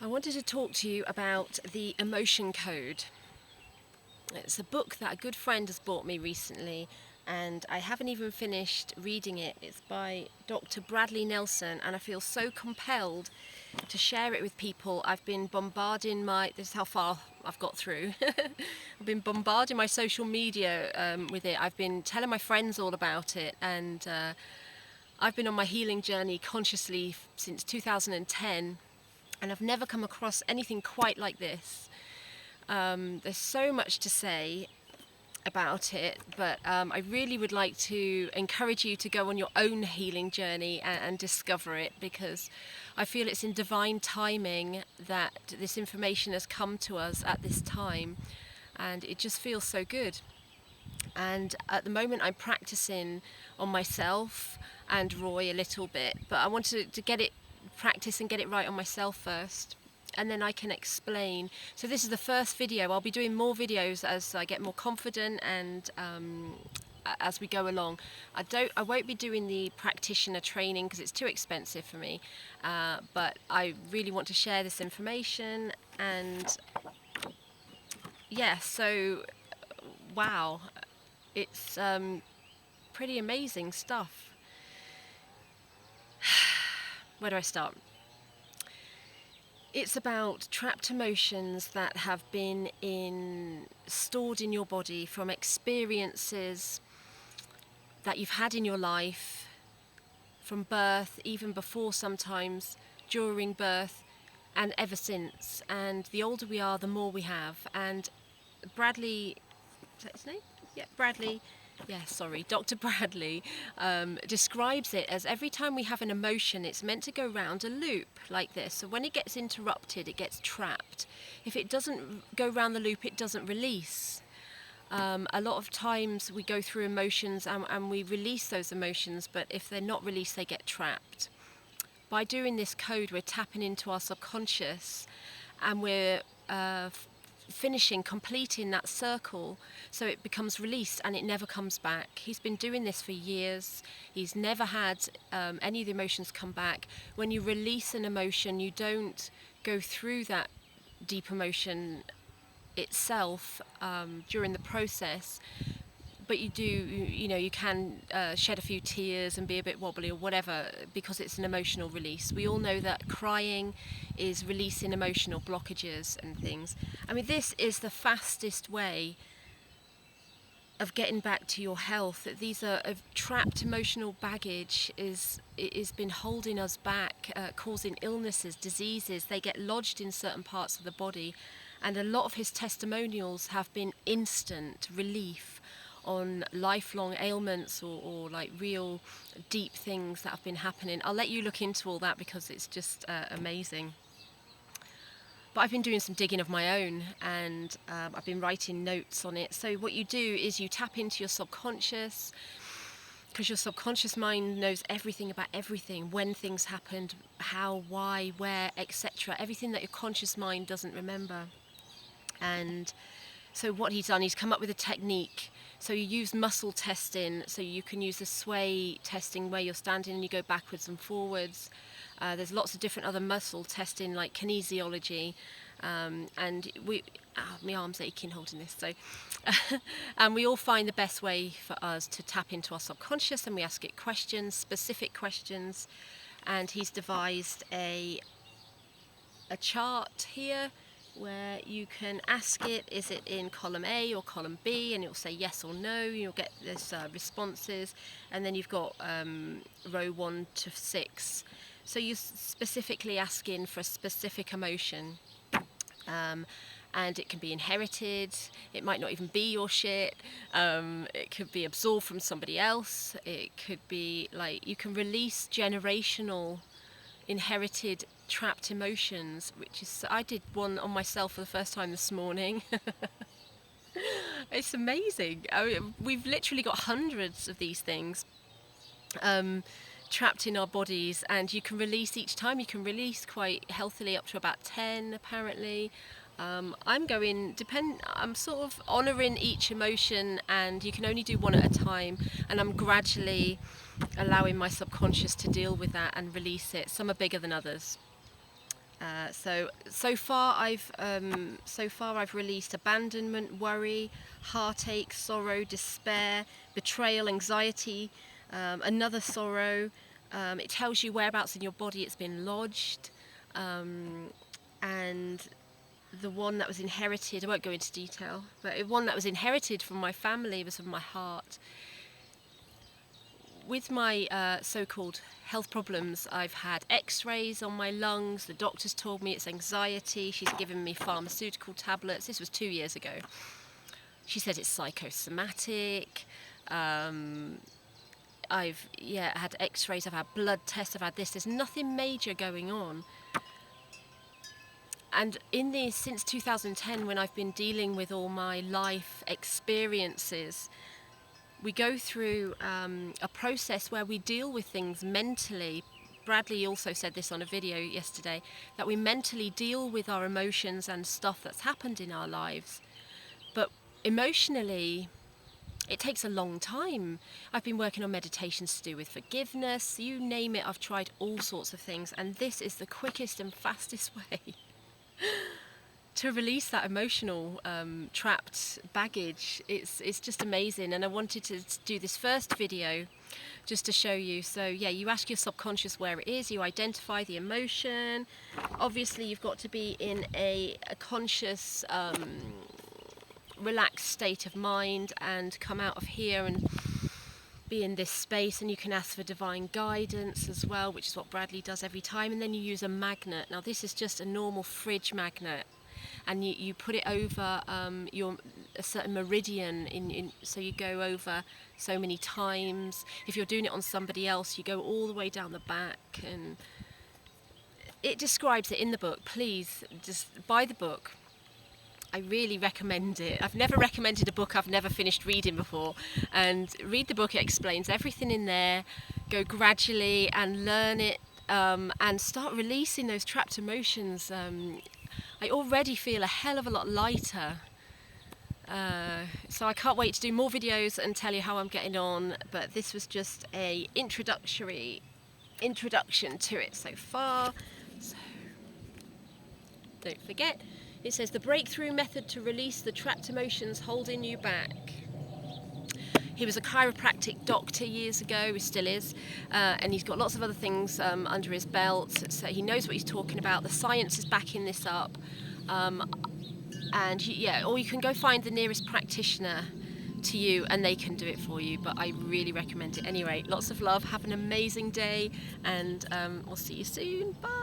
I wanted to talk to you about the Emotion Code. It's a book that a good friend has bought me recently, and I haven't even finished reading it. It's by Dr. Bradley Nelson, and I feel so compelled to share it with people. I've been bombarding this is how far I've got through. I've been bombarding my social media with it. I've been telling my friends all about it, and I've been on my healing journey consciously since 2010. And I've never come across anything quite like this. There's so much to say about it, but I really would like to encourage you to go on your own healing journey and discover it, because I feel it's in divine timing that this information has come to us at this time, and it just feels so good. And at the moment I'm practicing on myself and Roy a little bit, but I wanted to practice and get it right on myself first, and then I can explain. So this is the first video. I'll be doing more videos as I get more confident and as we go along. I won't be doing the practitioner training because it's too expensive for me, but I really want to share this information. And yeah, so wow, it's pretty amazing stuff. Where do I start? It's about trapped emotions that have been stored in your body from experiences that you've had in your life, from birth, even before, sometimes during birth, and ever since. And the older we are, the more we have. And Bradley, is that his name? Yeah, Bradley. Yeah, sorry, Dr. Bradley describes it as every time we have an emotion, it's meant to go round a loop like this. So when it gets interrupted, it gets trapped. If it doesn't go round the loop, it doesn't release. A lot of times we go through emotions and we release those emotions, but if they're not released, they get trapped. By doing this code, we're tapping into our subconscious, and we're completing that circle, so it becomes released and it never comes back. He's been doing this for years. He's never had any of the emotions come back. When you release an emotion, you don't go through that deep emotion itself during the process, but you do, you can shed a few tears and be a bit wobbly or whatever, because it's an emotional release. We all know that crying is releasing emotional blockages and things. I mean, this is the fastest way of getting back to your health. These are trapped emotional baggage is been holding us back, causing illnesses, diseases. They get lodged in certain parts of the body, and a lot of his testimonials have been instant relief on lifelong ailments or like real deep things that have been happening. I'll let you look into all that because it's just amazing. But I've been doing some digging of my own, and I've been writing notes on it. So what you do is you tap into your subconscious, because your subconscious mind knows everything about everything, when things happened, how, why, where, etc. Everything that your conscious mind doesn't remember. And so what he's done, he's come up with a technique. So you use muscle testing, so you can use the sway testing where you're standing and you go backwards and forwards. There's lots of different other muscle testing like kinesiology, and my arm's aching holding this. So, and we all find the best way for us to tap into our subconscious, and we ask it questions, specific questions. And he's devised a chart here where you can ask it, is it in column A or column B, and it'll say yes or no. You'll get this responses, and then you've got row 1 to 6. So you're specifically asking for a specific emotion, and it can be inherited. It might not even be your shit. It could be absorbed from somebody else. It could be like you can release generational inherited trapped emotions, which is, I did one on myself for the first time this morning. It's amazing. I mean, we've literally got hundreds of these things trapped in our bodies, and you can release each time. You can release quite healthily up to about 10 apparently. I'm sort of honouring each emotion, and you can only do one at a time, and I'm gradually allowing my subconscious to deal with that and release it. Some are bigger than others. So far I've released abandonment, worry, heartache, sorrow, despair, betrayal, anxiety, another sorrow. It tells you whereabouts in your body it's been lodged, and the one that was inherited, I won't go into detail, but one that was inherited from my family was from my heart. With my so-called health problems, I've had x-rays on my lungs. The doctors told me it's anxiety. She's given me pharmaceutical tablets. This was 2 years ago. She said it's psychosomatic. I've had x-rays, I've had blood tests, I've had this. There's nothing major going on. And since 2010, when I've been dealing with all my life experiences, we go through a process where we deal with things mentally. Bradley also said this on a video yesterday, that we mentally deal with our emotions and stuff that's happened in our lives. But emotionally, it takes a long time. I've been working on meditations to do with forgiveness, you name it, I've tried all sorts of things, and this is the quickest and fastest way to release that emotional trapped baggage. It's just amazing, and I wanted to do this first video just to show you. So yeah, you ask your subconscious where it is, you identify the emotion. Obviously you've got to be in a conscious relaxed state of mind and come out of here and be in this space, and you can ask for divine guidance as well, which is what Bradley does every time. And then you use a magnet. Now this is just a normal fridge magnet, and you put it over a certain meridian, so you go over so many times. If you're doing it on somebody else, you go all the way down the back, and it describes it in the book. Please just buy the book. I really recommend it. I've never recommended a book I've never finished reading before, and read the book. It explains everything in there. Go gradually and learn it, and start releasing those trapped emotions. I already feel a hell of a lot lighter, so I can't wait to do more videos and tell you how I'm getting on, but this was just a introduction to it so far. So don't forget, it says the breakthrough method to release the trapped emotions holding you back. He was a chiropractic doctor years ago, he still is, and he's got lots of other things under his belt, so he knows what he's talking about. The science is backing this up, and yeah, or you can go find the nearest practitioner to you and they can do it for you, but I really recommend it. Anyway, lots of love, have an amazing day, and we'll see you soon. Bye.